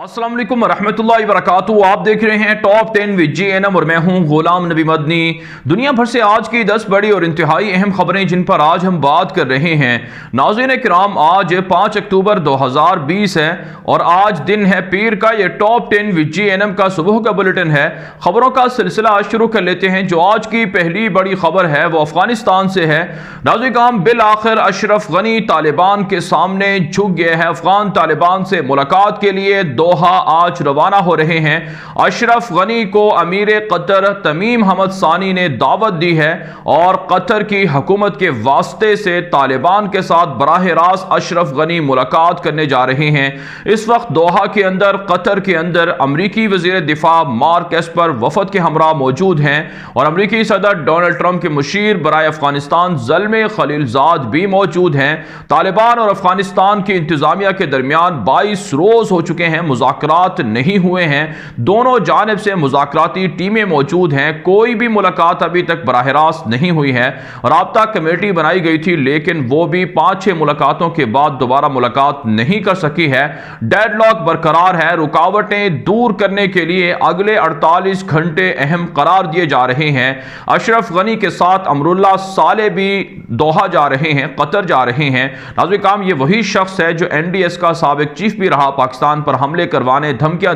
अस्सलाम वालेकुम रहमतुल्लाहि व बरकातुहू। आप देख रहे हैं टॉप 10 विद GNM और मैं हूं गुलाम नबी मदनी। दुनिया भर से आज की 10 बड़ी और इंतहाई अहम खबरें जिन पर आज हम बात कर रहे हैं। नाज़रीन किराम, आज 5 अक्टूबर 2020 है और आज दिन है पीर का। ये टॉप 10 विद GNM का सुबह का बुलेटिन है। खबरों का सिलसिला आज शुरू कर लेते हैं। जो आज की पहली बड़ी खबर है वो अफगानिस्तान से है। नाज़रीन किराम, बिल आखिर अशरफ गनी तालिबान के सामने झुक गए हैं। अफगान तालिबान से मुलाकात के लिए दोहा आज रवाना हो रहे हैं। अशरफ गनी को अमीर कतर तमीम हमद सानी ने दावत दी है और कतर की हुकूमत के वास्ते से तालिबान के साथ बराह रास्त अशरफ गनी मुलाकात करने जा रहे हैं। इस वक्त दोहा के अंदर कतर के अंदर अमरीकी वजीर दिफा मार्क एस्पर वफद के हमरा मौजूद हैं और अमरीकी सदर डोनाल्ड ट्रंप के मुशीर बराए अफगानिस्तान ज़ल्मे खलीलजाद भी मौजूद हैं। तालिबान और अफगानिस्तान की इंतजामिया के दरमियान 22 रोज हो चुके हैं, मुज़ाकरात नहीं हुए हैं। दोनों जानिब से मुज़ाकराती टीमें मौजूद हैं। कोई भी मुलाकात अभी तक बराह रास्त नहीं हुई है। राब्ता कमेटी बनाई गई थी लेकिन वो भी 5-6 मुलाकातों के बाद दोबारा मुलाकात नहीं कर सकी है। डेडलॉक बरकरार है। रुकावटें दूर करने के लिए अगले 48 घंटे अहम करार दिए जा रहे हैं। अशरफ गनी के साथ अमरुल्लाह साले भी दोहा जा रहे हैं, कतर जा रहे हैं। नाज़रीन काम, ये वही शख्स है जो NDS का साबिक चीफ भी रहा, पाकिस्तान पर हमले करवाने धमकियां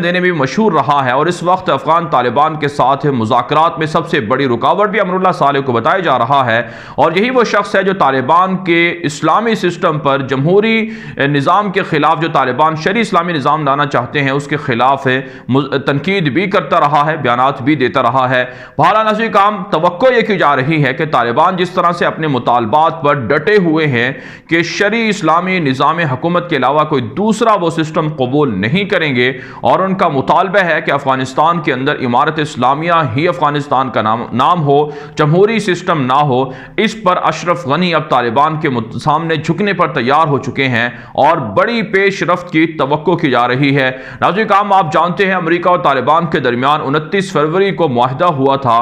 देने भी मशहूर रहा है और इस वक्त अफगान तालिबान के साथ मुज़ाकरात में सबसे बड़ी रुकावट भी अमरुल्लाह साले को बताया जा रहा है। और यही वो शख्स है जो तालिबान के इस्लामी सिस्टम पर, जमहूरी निज़ाम के खिलाफ, जो तालिबान शरी इस्लामी निज़ाम लाना चाहते हैं उसके खिलाफ तनकीद भी करता रहा है, बयानात भी देता रहा है। बहरहाल नाज़रीन काम, तवक्को ये की जा रही है कि तालिबान जिस तरह से अपने मुतालबात पर डटे हुए हैं कि शरी इस्लामी निज़ाम हुकूमत के अलावा कोई दूसरा वो सिस्टम कबूल नहीं करेंगे और उनका मुतालबा है कि अफगानिस्तान के अंदर इमारत इस्लामिया ही अफगानिस्तान का नाम हो, जमहूरी सिस्टम ना हो। इस पर अशरफ गनी अब तालिबान के सामने झुकने पर तैयार हो चुके हैं और बड़ी पेशरफ्त की तवक्को की जा रही है। नाज़रीन काम, आप जानते हैं अमेरिका और तालिबान के दरमियान 29 फरवरी को मुआहदा हुआ था।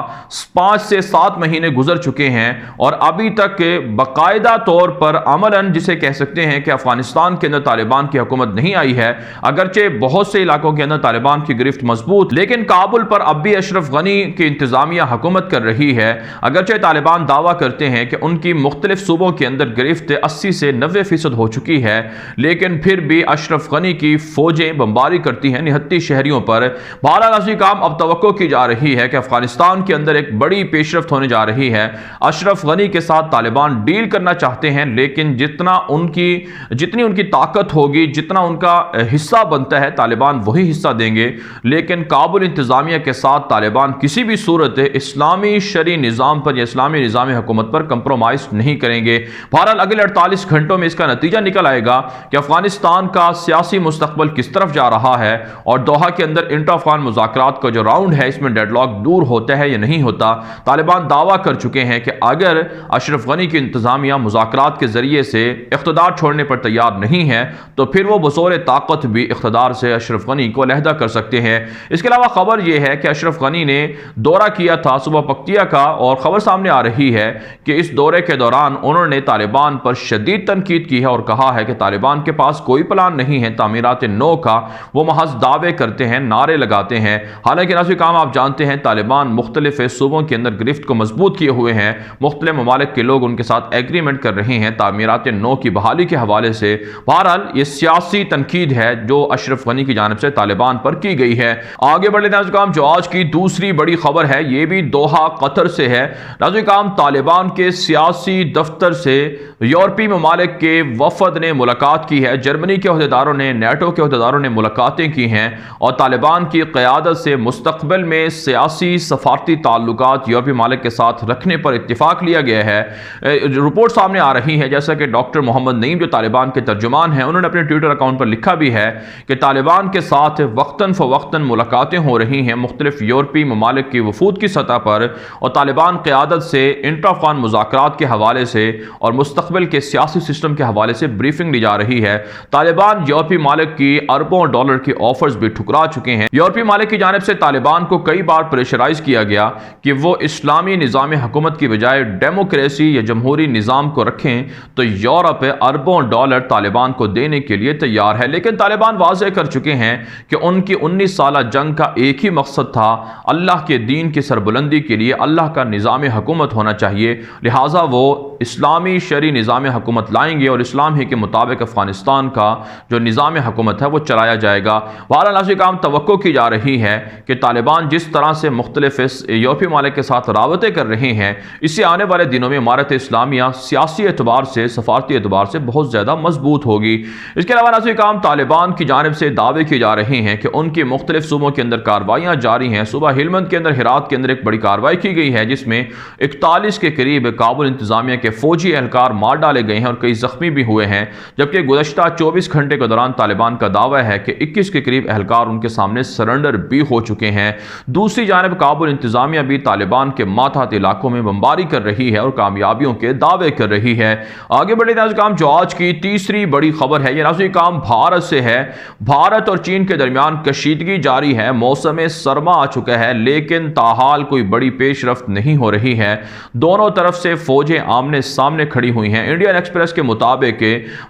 5 से 7 महीने गुजर चुके हैं और अभी तक बाकायदा तौर पर अमलन जिसे कह सकते हैं कि अफगानिस्तान के अंदर तालिबान की हुकूमत नहीं आई है। अगरचे बहुत से इलाकों के अंदर तालिबान की गिरफ्त मजबूत, लेकिन काबुल पर अब भी अशरफ गनी की इंतजामिया हुकूमत कर रही है। अगरचे तालिबान दावा करते हैं कि उनकी मुख्तलिफ सूबों के अंदर गिरफ्त 80 से 90% हो चुकी है, लेकिन फिर भी अशरफ गनी की फौजें बमबारी करती हैं निहत्ती शहरियों पर। बहरहाल नाज़रीन काम, अब तवक्को की जा रही है कि अफगानिस्तान के अंदर एक बड़ी पेशरफ्त होने जा रही है। अशरफ गनी के साथ तालिबान डील करना चाहते हैं, लेकिन जितनी उनकी ताकत होगी, जितना उनका हिस्सा बनता है तालिबान वही हिस्सा देंगे। लेकिन काबुल इंतजामिया के साथ तालिबान किसी भी सूरत इस्लामी शरी निज़ाम पर या इस्लामी निज़ामी हुकूमत पर कंप्रोमाइज़ नहीं करेंगे। बहरहाल अगले 48 घंटों में इसका नतीजा निकल आएगा कि अफगानिस्तान का सियासी मुस्तकबल किस तरफ जा रहा है और दोहा के अंदर इंटर अफगान मुज़ाकरात का जो राउंड है इसमें डेडलॉक दूर होता है या नहीं होता। तालिबान दावा कर चुके हैं कि अगर अशरफ गनी की इंतजामिया मुज़ाकरात के जरिए से इख्तिदार छोड़ने पर तैयार नहीं है तो फिर वो बसौर ताकत भी इख्तिदार से अशरफ गनी को अलहदा कर सकते हैं। इसके अलावा खबर यह है कि अशरफ गनी ने दौरा किया था सुबह पख्तिया का और खबर सामने आ रही है कि इस दौरे के दौरान उन्होंने तालिबान पर शदीद तनकीद की है और कहा है कि तालिबान के पास कोई प्लान नहीं है तामीरात नौ का। वो महज दावे करते हैं, नारे लगाते हैं। हालांकि नाज़रीन काम, आप जानते हैं तालिबान मुख्तलिफ सूबों के अंदर गिरफ्त को मजबूत किए हुए हैं। मुख्तलिफ ममालिक के लोग उनके साथ एग्रीमेंट कर रहे हैं तामीरात नौ की बहाली के हवाले से। बहरहाल ये सियासी तनकीद है जो अशरफ गनी की जानिब से तालिबान पर की गई है। आगे बढ़े नाज़रीन काम, जो आज की दूसरी बड़ी खबर है ये भी दोहा कतर से है। नाज़रीन काम, तालिबान के सियासी दफ्तर से यूरोपीय ममालिक के वफद ने मुलाकात की है। जर्मनी के अहदेदारों ने, नेटो के अहदेदारों ने मुलाकातें की हैं और तालिबान की क़यादत से मुस्तक़बिल में सियासी सफारती ताल्लुकात यूरोपीय ममालिक के साथ रखने पर इत्तिफाक लिया गया है। रिपोर्ट सामने आ रही है जैसा कि डॉक्टर मोहम्मद नईम जो तालिबान के तर्जुमान हैं उन्होंने अपने ट्विटर अकाउंट पर लिखा भी है कि तालिबान के साथ वक्तन फ़वक्तन मुलाकातें हो रही हैं मुख्तलिफ यूरोपीय ममालिक की वफूद की सतह पर और तालिबान क़यादत से इंटर अफ़गान मुज़ाकरात के हवाले से और मुस्तक़बिल के सियासी सिस्टम के हवाले से ब्रीफिंग ली जा रही है। तालिबान यूरोपीय मालिक की अरबों डॉलर के ऑफर्स भी ठुकरा चुके हैं। यूरोपीय मालिक की जानिब से तालिबान को कई बार प्रेशराइज किया गया कि वो इस्लामी निज़ाम हुकूमत की बजाय डेमोक्रेसी या जमहूरी निज़ाम को रखें, तो यूरोप अरबों डॉलर तालिबान को देने के लिए तैयार है। लेकिन तालिबान वाज़ेह कर चुके हैं कि उनकी 19 साल जंग का एक ही मकसद था, अल्लाह के दीन की सरबुलंदी के लिए अल्लाह का निज़ाम हुकूमत होना चाहिए, लिहाजा वो इस्लामी शरी निज़ाम हुकूमत लाएंगे और इस्लाम ही के मुताबिक अफ़गानिस्तान का जो निज़ाम हुकूमत है वो चलाया जाएगा। बहरहाल नाज़रीन काम तवक्को की जा रही है कि तालिबान जिस तरह से मुख्तलिफ यूरोपीय मालिक के साथ राबते कर रहे हैं, इससे आने वाले दिनों में इमारत इस्लामिया सियासी एतबार से, सफारती एतबार से बहुत ज़्यादा मजबूत होगी। इसके अलावा नाज़रीन काम तालिबान की जानिब से दावे किए जा रहे हैं कि उनकी मुख्तलिफ सूबों के अंदर कार्रवाइयाँ जारी हैं। सुबह हेलमंद के अंदर, हिरात के अंदर एक बड़ी कार्रवाई की गई है जिसमें 41 के करीब काबुल इंतजामिया के फौजी एहलकार मार डाले गए हैं और कई जख्मी भी हुए हैं, जबकि गुज़श्ता 24 घंटे के दौरान तालिबान का दावा है कि 21 के करीब एहलकार उनके सामने सरेंडर भी हो चुके हैं। दूसरी जानब काबुल इंतजामिया भी तालिबान के मातहत इलाकों में बमबारी कर रही है और कामयाबियों के दावे कर रही है। आगे बढ़े नाज़रीन, जो आज की तीसरी बड़ी खबर है, यह नाज़रीन भारत से है। भारत और चीन के दरमियान कशीदगी जारी है, मौसम सरमा आ चुका है, लेकिन ताहाल कोई बड़ी पेशरफ्त नहीं हो रही है। दोनों तरफ से फौजें आमने सामने खड़ी हुई हैं। इंडियन एक्सप्रेस के मुताबिक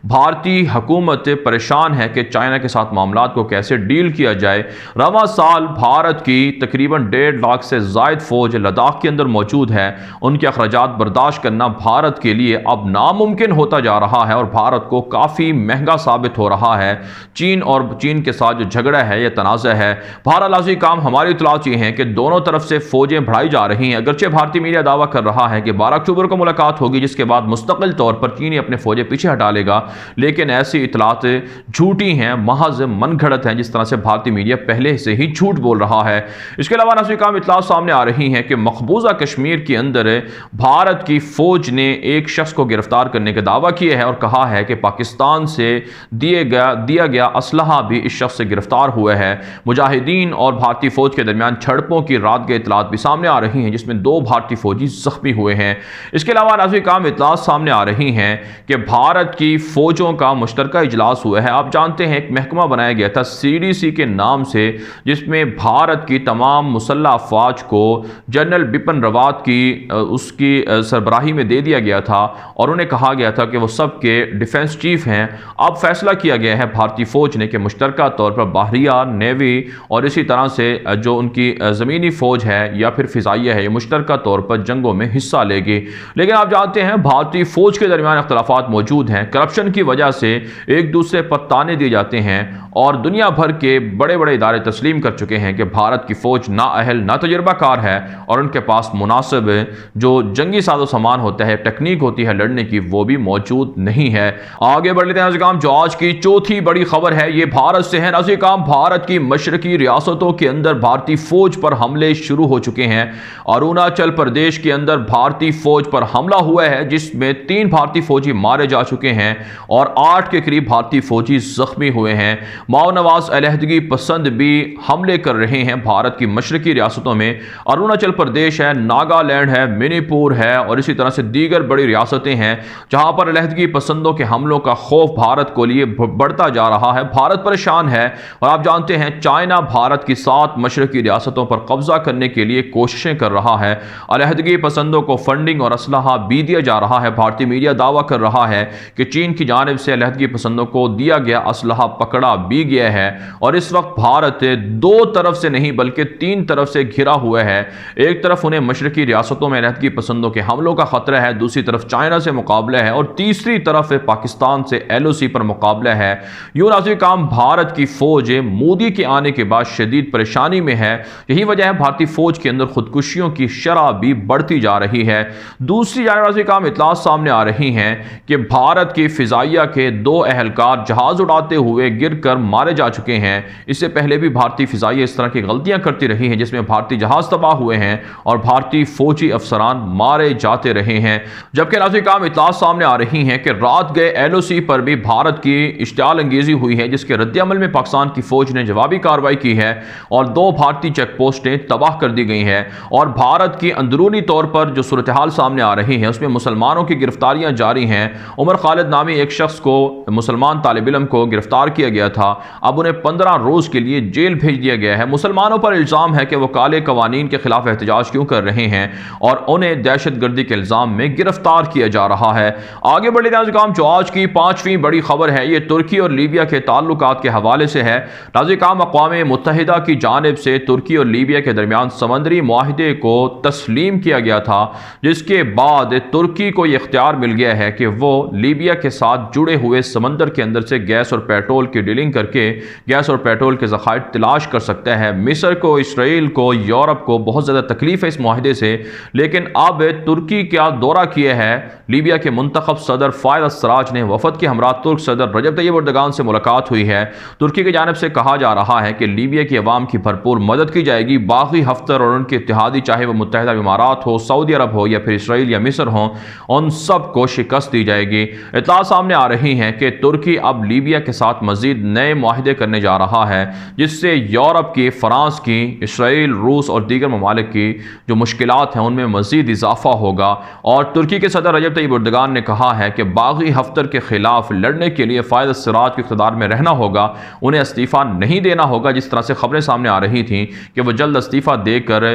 भारतीय हुकूमत परेशान है कि चाइना के साथ मामलात को कैसे डील किया जाए। रवां साल भारत की तकरीबन 1.5 लाख से जायद फौज लद्दाख के अंदर मौजूद है। उनके अखराजात बर्दाश्त करना भारत के लिए अब नामुमकिन होता जा रहा है और भारत को काफ़ी महंगा साबित हो रहा है। चीन और चीन के साथ जो झगड़ा है, यह तनाज़ा है। बहरहाल नाज़रीन काम हमारी इत्तलात ये हैं कि दोनों तरफ से फौजें बढ़ाई जा रही हैं। अगरचे भारतीय मीडिया दावा कर रहा है कि 12 अक्टूबर को मुलाकात होगी, जिसके बाद मुस्तकिल तौर पर चीन अपने फौजें पीछे हटा लेगा, लेकिन ऐसी इत्तलात झूठी हैं, महज मनगढ़ंत हैं, जिस तरह से भारतीय मीडिया पहले से ही झूठ बोल रहा है। इसके अलावा नाज़रीन काम इत्तलात सामने आ रही हैं कि मकबूजा कश्मीर के अंदर भारत की फौज ने एक शख्स को गिरफ्तार करने का दावा किया है और कहा है कि पाकिस्तान से दिया गया असलहा भी इस शख्स से गिरफ्तार हुआ है। मुजाहिदीन और भारतीय फौज के दरमियान झड़पों की रात गए इत्तलात भी सामने आ रही हैं, जिसमें 2 भारतीय फौजी जख्मी हुए हैं। इसके अलावा नाज़रीन काम इत्तलात सामने आ रही हैं कि भारत की फौजों का मुश्तरका इजलास हुआ है। आप जानते हैं एक महकमा बनाया गया था CDC के नाम से, जिसमें भारत की तमाम मुसल्लह अफवाज को जनरल बिपिन रावत की उसकी सरबराही में दे दिया गया था और उन्हें कहा गया था कि वो सब के डिफेंस चीफ हैं। अब फैसला किया गया है भारतीय फौज ने कि मुश्तरका तौर पर बहरिया, नेवी और इसी तरह से जो उनकी ज़मीनी फ़ौज है या फिर फ़िज़ाइया है, ये मुश्तरका तौर पर जंगों में हिस्सा लेगी। लेकिन आप जानते हैं भारतीय फ़ौज के दरमियान अख्तलाफात मौजूद हैं। करप्शन की वजह से एक दूसरे पर ताने दिए जाते हैं और दुनिया भर के बड़े बड़े इदारे तस्लीम कर चुके हैं कि भारत की फ़ौज ना अहल, ना तजुर्बाकार है और उनके पास मुनासिब जो जंगी साजो सामान होता है, टेक्निक होती है लड़ने की, वो भी मौजूद नहीं है। आगे बढ़ लेते हैं नाज़रीन, जो आज की चौथी बड़ी खबर है ये भारत से है। नाज़रीन भारत की मशरकी रियासतों के अंदर भारतीय फौज पर हमले शुरू हो चुके हैं। अरुणाचल प्रदेश के अंदर भारतीय फौज पर हमला हुआ है, जिसमें 3 भारतीय फौजी मारे जा चुके हैं और 8 के करीब भारतीय फौजी जख्मी हुए हैं। माओ नवाज अलहदगी पसंद भी हमले कर रहे हैं भारत की मशरकी रियासतों में। अरुणाचल प्रदेश है, नागालैंड है, मणिपुर है और इसी तरह से दीगर बड़ी रियासतें हैं जहां पर अलहदगी पसंदों के हमलों का खौफ भारत को लिए बढ़ता जा रहा है। भारत परेशान है और आप जानते हैं चाइना भारत की 7 मशरकी रियासतों पर कब्जा करने के लिए कोशिशें कर रहा है। अलहदगी पसंदों को फंडिंग और असलहा भी दिया जा रहा है। भारतीय मीडिया दावा कर रहा है कि चीन की जानिब से अलहदगी पसंदों को दिया गया असलहा पकड़ा भी गया है और इस वक्त भारत 2 तरफ से नहीं बल्कि 3 तरफ से घिरा हुआ है। एक तरफ उन्हें मशरकी रियासतों में अलहदगी पसंदों के हमलों का खतरा है, दूसरी तरफ चाइना से मुकाबला है और तीसरी तरफ पाकिस्तान से LOC पर मुकाबला है। यूं नाज़रीन काम भारत की फौज मोदी के आने के बाद शदीद परेशानी में है। यही वजह है भारतीय फौज के अंदर खुदकुशियों की शरह भी बढ़ती जा रही है। दूसरी जानब काम इत्तलात सामने आ रही हैं कि भारत की फिजाइया के 2 एहलकार जहाज उड़ाते हुए गिरकर मारे जा चुके हैं। इससे पहले भी भारतीय फिजाइया इस तरह की गलतियां करती रही हैं, जिसमें भारतीय जहाज तबाह हुए हैं और भारतीय फौजी अफसरान मारे जाते रहे हैं। जबकि नाज़रीन काम इत्तलात सामने आ रही हैं कि रात गए LOC पर भी भारत की इश्तियाल अंगेजी हुई है, जिसके रद्द-ए-अमल में पाकिस्तान की फौज ने जवाबी कार्रवाई की है और 2 भारतीय चेक पोस्टें तबाह कर दी गई हैं। और भारत की अंदरूनी तौर पर जो सूरत हाल सामने आ रही है उसमें मुसलमानों की गिरफ्तारियां जारी हैं। उमर खालिद नामी एक शख्स को, मुसलमान तालिब इल्म को गिरफ्तार किया गया था। अब उन्हें 15 रोज के लिए जेल भेज दिया गया है। मुसलमानों पर इल्जाम है कि वो काले कवानीन के खिलाफ एहतजाज क्यों कर रहे हैं और उन्हें दहशतगर्दी के इल्जाम में गिरफ्तार किया जा रहा है। आगे बढ़े नाज़रीन, जो आज की 5वीं बड़ी खबर है ये तुर्की और लीबिया के ताल्लुकात के हवाले से है। नाज़िर-ए-काम अक़वाम मुत्तहिदा की जानिब से तुर्की और लीबिया के दरमियान समंदरी मुआहिदे को तस्लीम किया गया था, जिसके बाद तुर्की को यह इख्तियार मिल गया है कि वो लीबिया के साथ जुड़े हुए समंदर के अंदर से गैस और पेट्रोल की डीलिंग करके गैस और पेट्रोल के ज़खायर तलाश कर सकता है। मिस्र को, इसराइल को, यूरोप को बहुत ज़्यादा तकलीफ है इस मुआहिदे से, लेकिन अब तुर्की का दौरा किया है लीबिया के मुंतखब सदर फायद अस-सराज ने। वफद के हमरा तुर्क सदर रजब तैयब एर्दोगान से मुलाकात हुई है। तुर्की की जानिब से कहा जा रहा है कि लीबिया की अवाम की भरपूर मदद की जाएगी। बागी हफ्तर और उनके इत्तेहादी, चाहे वह मुत्तहिदा इमारात हो, सऊदी अरब हो या फिर इसराइल या मिस्र हो, उन सब को शिकस्त दी जाएगी। इत्तला सामने आ रही है कि तुर्की अब लीबिया के साथ मजीद नए मुआहिदे करने जा रहा है, जिससे यूरोप की, फ्रांस की, इसराइल, रूस और दीगर ममालिक की जो मुश्किलात हैं उनमें मजीद इजाफा होगा। और तुर्की के सदर रजब तैयब एर्दोगान ने कहा है कि बागी हफ्तर के खिलाफ लड़ने के लिए फायद अस-सराज के इक़्तिदार में रहना होगा, उन्हें इस्तीफ़ा नहीं देना होगा। जिस तरह से खबरें सामने आ रही थी कि वो जल्द इस्तीफ़ा देकर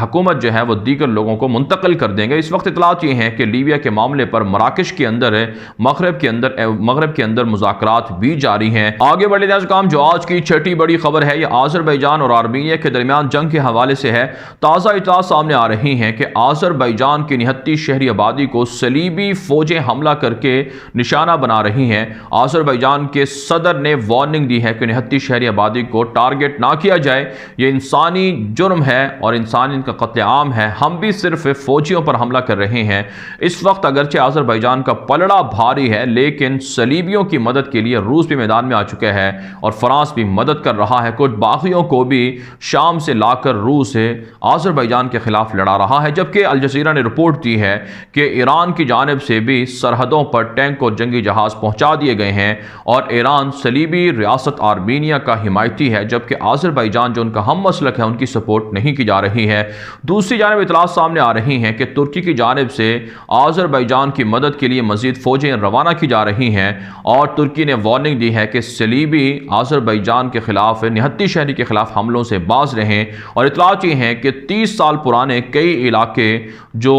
हुकूमत जो है वो दीगर लोगों को मुंतकिल कर देंगे। इस वक्त इत्तलात ये हैं कि लीबिया के मामले पर मराकश के अंदर मगरब के अंदर मुज़ाकरात भी जारी हैं। आगे बढ़े नाज़िर-ए-काम जो आज की छठी बड़ी खबर है, यह आज़रबाईजान और आर्मीनिया के दरमियान जंग के हवाले से है। ताज़ा इत्तलात सामने आ रही हैं कि आज़रबाईजान की 29 शहरी आबादी को सलीबी फौजें हमला करके निशाना बना रही हैं। आज़रबाईजान के सदर ने वार्निंग दी है कि 29 शहरी आबादी को टारगेट ना किया जाए, ये इंसानी जुर्म है और इंसानियत का कत्लेआम है। हम भी सिर्फ फौजियों पर हमला कर रहे हैं। इस वक्त अगरचे आज़रबाईजान का पलड़ा भारी है, लेकिन सलीबियों की मदद के लिए रूस भी मैदान में आ चुका है और फ्रांस भी मदद कर रहा है। कुछ बागियों को भी शाम से लाकर रूस आज़रबाईजान के खिलाफ लड़ा रहा है। जबकि अल जज़ीरा ने रिपोर्ट दी है कि ईरान की जानिब से भी सरहदों पर टैंक और जंगी जहाज पहुंचा दिए गए हैं और ईरान सलीबी रियासत आर्मीनिया का हिमायती है, जबकि आज़रबाईजान जो उनका हम मसलक है उनकी सपोर्ट नहीं की जा रही है। दूसरी जानिब इत्तलात सामने आ रही हैं कि तुर्की की जानिब से आज़रबाईजान की मदद के लिए मजीद फौजें रवाना की जा रही हैं और तुर्की ने वार्निंग दी है कि सलीबी आज़रबाईजान के खिलाफ 29 शहरी के खिलाफ हमलों से बाज रहें। और इत्तलात ये हैं कि 30 साल पुराने कई इलाके जो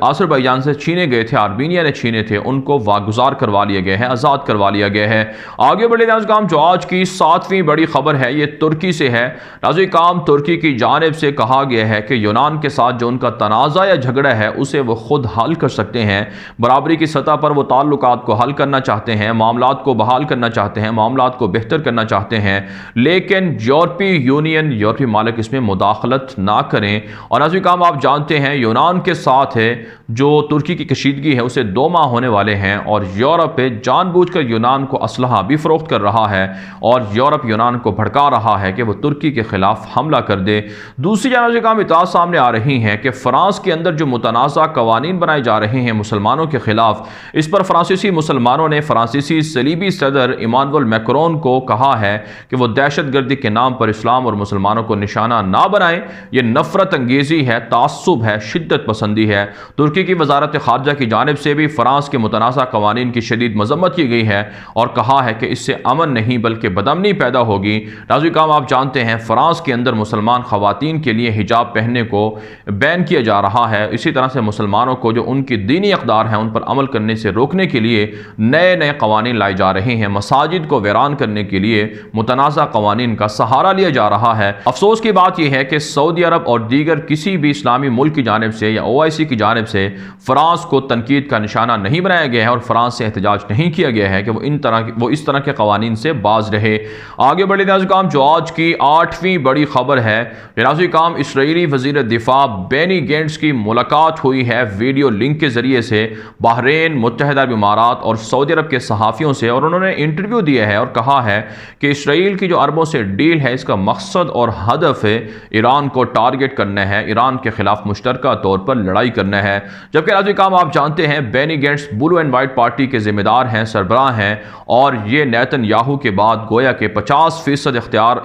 आज़रबाईजान से छीने गए थे, आर्मीनिया ने छीने थे, उनको वागुजार करवा लिया गया है, आज़ाद करवा लिया गया है। आगे बढ़े नाज़िर-ए-काम जो आज की 7वीं बड़ी खबर है, ये तुर्की से है। नाज़िर-ए-काम तुर्की की जानिब से कहा गया है कि यूनान के साथ जो उनका तनाज़ा या झगड़ा है उसे वो खुद हल कर सकते हैं। बराबरी की सतह पर वो ताल्लुकात को हल करना चाहते हैं, मामलात को बहाल करना चाहते हैं, मामलात को बेहतर करना चाहते हैं, लेकिन यूरोपीय यूनियन, यूरोपीय मालिक इसमें मुदाखलत ना करें। और नाज़िर-ए-काम आप जानते हैं यूनान के साथ है जो तुर्की की कशीदगी है उसे 2 माह होने वाले हैं और यूरोप जानबूझकर यूनान को असलहा भी फरोख्त कर रहा है और यूरोप यूनान को भड़का रहा है कि वो तुर्की के खिलाफ हमला कर दे। दूसरी जानब काम इत्तलात सामने आ रही हैं कि फ्रांस के अंदर जो मुतनाज़ा कवानीन बनाए जा रहे हैं मुसलमानों के खिलाफ, इस पर फ्रांसीसी मुसलमानों ने फ्रांसीसी सलीबी सदर इमानुएल मैक्रोन को कहा है कि वो दहशत गर्दी के नाम पर इस्लाम और मुसलमानों को निशाना ना बनाएं। यह नफरत अंगेजी है, तासुब है, शिद्दत पसंदी है। तुर्की की वजारत खारजा की जानिब से भी फ्रांस के मुतनाज़ा कवानीन की शदीद मजम्मत की गई है और कहा है कि इससे अमन नहीं बल्कि बदअमनी पैदा होगी। नाज़िर-ए-काम आप जानते हैं फ्रांस के अंदर मुसलमान खवातीन के लिए हिजाब पहनने को बैन किया जा रहा है। इसी तरह से मुसलमानों को जो उनकी दीनी अक़दार हैं उन पर अमल करने से रोकने के लिए नए नए कवानीन लाए जा रहे हैं। मसाजिद को वीरान करने के लिए मुतनाज़ा कवानीन का सहारा लिया जा रहा है। अफसोस की बात यह है कि सऊदी अरब और दीगर किसी भी इस्लामी मुल्क की जानिब से या OIC की जानिब से फ्रांस को तनकीद का निशाना नहीं बनाया गया है और फ्रांस से एहतजाज नहीं किया गया है कि वो इस तरह के कवानीन से बाज रहे। आगे बढ़े नाज़िर-ए-काम जो आज की 8वीं बड़ी खबर है, नाज़िर-ए-काम इसराइली वज़ीर दिफा बेनी गेंट्स की मुलाकात हुई है वीडियो लिंक के जरिए से बहरीन, मुत्तहिदा अरब इमारात और सऊदी अरब के सहाफ़ियों से, और उन्होंने इंटरव्यू दिया है और कहा है कि इसराइल की जो अरबों से डील है इसका मकसद और हदफ ईरान को टारगेट करना है, ईरान के खिलाफ मुश्तरका तौर पर लड़ाई करना है। जबकि नाज़िर-ए-काम आप जानते हैं Benny Gantz blue and white party के जिम्मेदार हैं, सरबराह हैं और ये नेतन्याहू के बाद गोया के 50% इख्तियार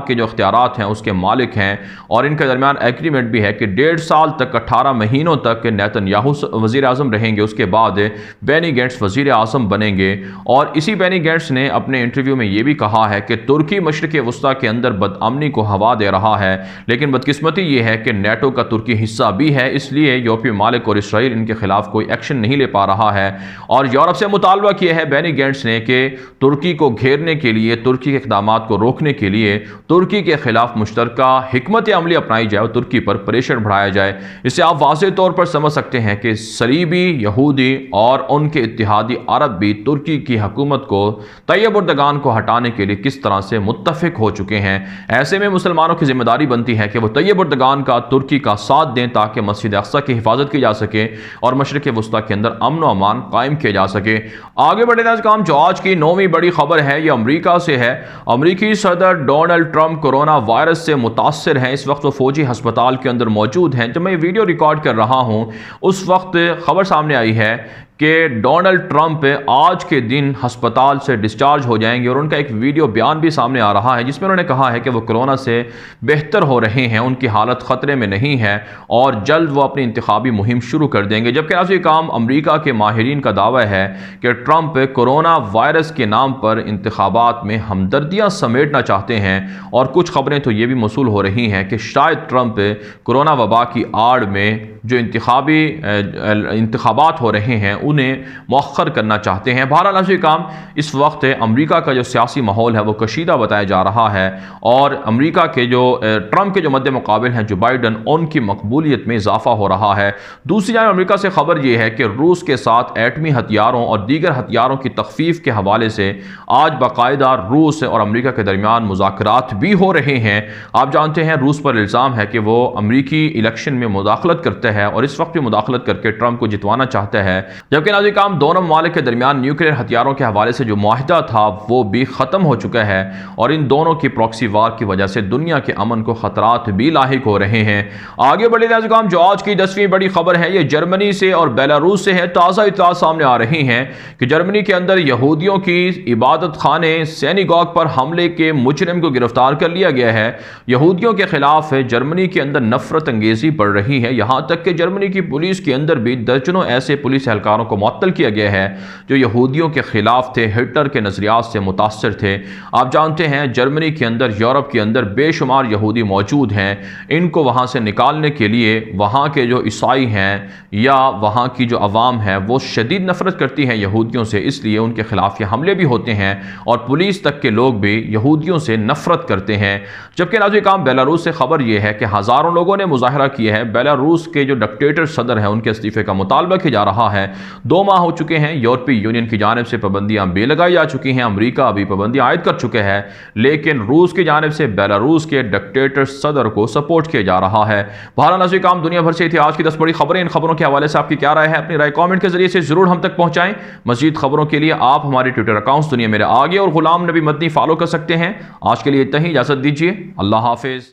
के जो इख्तियारात हैं उसके मालिक हैं और इनके दरमियान एग्रीमेंट भी है कि 1.5 साल तक 18 महीनों तक नेतन्याहू वज़ीर आज़म रहेंगे, उसके बाद बेनी गेंट्स वज़ीर आज़म बनेंगे। और इसी बेनी गेंट्स ने अपने इंटरव्यू में यह भी कहा है कि तुर्की मशरिक़ वस्ता के अंदर बदअमनी को हवा दे रहा है, लेकिन बदकिस्मती ये है कि नेटो का तुर्की हिस्सा भी है, इसलिए यूरोपीय मालिक और इसराइल इनके खिलाफ कोई एक्शन नहीं ले पा रहा है। और यूरोप से मुतालबा किया है बेनी गेंट्स एजेंट्स ने कि तुर्की को घेरने के लिए, तुर्की के इक़दाम को रोकने के लिए तुर्की के खिलाफ मुश्तरका हिकमत अमली अपनाई जाए और तुर्की पर प्रेशर बढ़ाया जाए। इससे आप वाज़ेह तौर पर समझ सकते हैं कि सलीबी यहूदी और उनके इत्तेहादी अरब भी तुर्की की हुकूमत को, तैयब उर्दगान को हटाने के लिए किस तरह से मुत्तफिक हो चुके हैं। ऐसे में मुसलमानों की जिम्मेदारी बनती है कि वो तैयब उर्दगान का, तुर्की का साथ दें ताकि मस्जिद अक्सा की हिफाजत की जा सके और मशरिक़ वस्ता के अंदर अमन व अमान कायम किया जा सके। आगे बढ़े काम जो आज की 9वीं बड़ी खबर है ये अमरीका से है। अमरीकी सदर डोनाल्ड ट्रंप कोरोना वायरस से मुतासर हैं। इस वक्त वो फौजी अस्पताल के अंदर मौजूद हैं। जब मैं ये वीडियो रिकॉर्ड कर रहा हूँ उस वक्त खबर सामने आई है कि डोनाल्ड ट्रंप आज के दिन अस्पताल से डिस्चार्ज हो जाएंगे और उनका एक वीडियो बयान भी सामने आ रहा है जिसमें उन्होंने कहा है कि वो कोरोना से बेहतर हो रहे हैं, उनकी हालत ख़तरे में नहीं है और जल्द वो अपनी इंतखाबी मुहिम शुरू कर देंगे। जबकि नाज़रीन काम अमरीका के माहिरीन का दावा है कि ट्रंप कोरोना वायरस के नाम पर इंतखाबात में हमदर्दियाँ समेटना चाहते हैं और कुछ खबरें तो ये भी मौसूल हो रही हैं कि शायद ट्रंप कोरोना वबा की आड़ में जो इंतखाबात हो रहे हैं उन्हें मौखर करना चाहते हैं। बहरहाल नाज़रीन काम इस वक्त अमरीका का जो सियासी माहौल है वो कशीदा बताया जा रहा है और अमरीका के जो ट्रंप के जो मद्दे मुकाबिल हैं जो बाइडन, उनकी मकबूलियत में इजाफा हो रहा है। दूसरी जानब अमरीका से खबर यह है कि रूस के साथ एटमी हथियारों और दीगर हथियारों की तखफीफ के हवाले से आज बाकायदा रूस और अमरीका के दरमियान मुज़ाकरात भी हो रहे हैं। आप जानते हैं रूस पर इल्ज़ाम है कि वो अमरीकी इलेक्शन में मुदाखलत करते हैं और इस वक्त भी मुदाखलत करके ट्रंप को जितवाना चाहता है। जबकि नाज़रीन काम दोनों ममालिक के दरमियान न्यूक्लियर हथियारों के हवाले से जो मुआहिदा था वो भी ख़त्म हो चुका है और इन दोनों की प्रॉक्सी वार की वजह से दुनिया के अमन को ख़तरात भी लाहिक हो रहे हैं। आगे बढ़े नाज़रीन काम जो आज की 10वीं बड़ी खबर है ये जर्मनी से और बेलारूस से है। ताज़ा इत्तला सामने आ रही हैं कि जर्मनी के अंदर यहूदियों की इबादत खाने सिनेगॉग पर हमले के मुजरिम को गिरफ्तार कर लिया गया है। यहूदियों के खिलाफ जर्मनी के अंदर नफरत अंगेजी बढ़ रही है, यहाँ तक कि जर्मनी की पुलिस के अंदर भी दर्जनों ऐसे पुलिस एहलकारों को मुअत्तल किया गया है जो यहूदियों के खिलाफ थे, हिटलर के नजरियात से मुतासर थे। आप जानते हैं जर्मनी के अंदर, यूरोप के अंदर बेशुमार यहूदी मौजूद हैं। इनको वहाँ से निकालने के लिए वहाँ के जो ईसाई हैं या वहाँ की जो अवाम है वो शदीद नफरत करती है यहूदियों से, इसलिए उनके खिलाफ ये हमले भी होते हैं और पुलिस तक के लोग भी यहूदियों से नफरत करते हैं। जबकि नाज़रीन काम बेलारूस से खबर यह है कि हज़ारों लोगों ने मुजाहरा किया है। बेलारूस के जो डिक्टेटर सदर हैं उनके इस्तीफे का मुतालबा किया जा रहा है। 2 माह हो चुके हैं, यूरोपीय यूनियन की जानिब से पाबंदियां भी लगाई जा चुकी हैं, अमरीका अभी पाबंदियां आयद कर चुके हैं, लेकिन रूस की जानिब से बेलारूस के डिक्टेटर सदर को सपोर्ट किया जा रहा है। बहरहाल नाज़रीन काम दुनिया भर से थी आज की 10 बड़ी खबरें। इन खबरों के हवाले से आपकी क्या राय है? अपनी राय कॉमेंट के जरिए से जरूर हम तक पहुंचाएं। मजीद खबरों के लिए आप हमारे ट्विटर अकाउंट्स दुनिया मेरे आगे और गुलाम नबी मदनी फॉलो कर सकते हैं। आज के लिए इतना ही, इजाजत दीजिए। अल्लाह हाफिज।